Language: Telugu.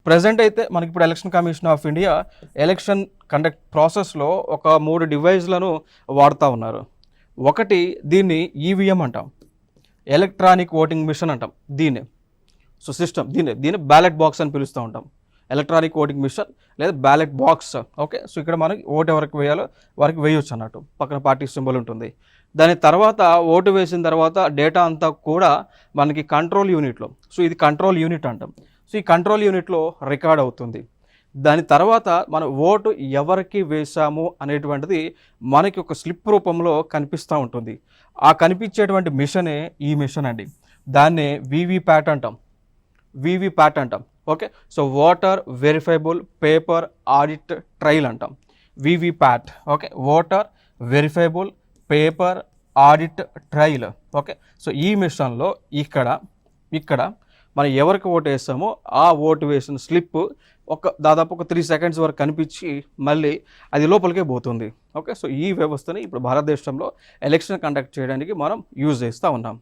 ప్రెజెంట్ అయితే మనకి ఇప్పుడు election commission of India election conduct ప్రాసెస్లో ఒక 3 డివైజ్లను వాడుతూ ఉన్నారు. ఒకటి దీన్ని ఈవీఎం అంటాం, ఎలక్ట్రానిక్ ఓటింగ్ మిషన్ అంటాం దీన్ని. సో సిస్టమ్ దీన్ని బ్యాలెట్ బాక్స్ అని పిలుస్తూ ఉంటాం. ఎలక్ట్రానిక్ ఓటింగ్ మిషన్ లేదా బ్యాలెట్ బాక్స్. ఓకే, సో ఇక్కడ మనకి ఓటు ఎవరికి వేయాలో వారికి వేయొచ్చు అన్నట్టు, పక్కన పార్టీ సింబల్ ఉంటుంది. దాని తర్వాత ఓటు వేసిన తర్వాత డేటా అంతా కూడా మనకి కంట్రోల్ యూనిట్లో, సో ఇది కంట్రోల్ యూనిట్ అంటాం. సో ఈ కంట్రోల్ యూనిట్లో రికార్డ్ అవుతుంది. దాని తర్వాత మన ఓటు ఎవరికి వేసాము అనేటువంటిది మనకి ఒక స్లిప్ రూపంలో కనిపిస్తూ ఉంటుంది. ఆ కనిపించేటువంటి మిషనే ఈ మిషన్ అండి. దాన్నే వీవీప్యాట్ అంటాం. Okay, so voter verifiable paper audit trail అంటాం, VVPAT. Okay, voter verifiable paper audit trail. Okay, so ఈ మిషన్లో ఇక్కడ మనం ఎవరికి ఓటు వేస్తామో ఆ ఓటు వేసిన స్లిప్ దాదాపు ఒక 3 సెకండ్స్ వరకు కనిపించి మళ్ళీ అది లోపలికే పోతుంది. ఓకే, సో ఈ వ్యవస్థని ఇప్పుడు భారతదేశంలో ఎలక్షన్ కండక్ట్ చేయడానికి మనం యూజ్ చేస్తూ ఉన్నాం.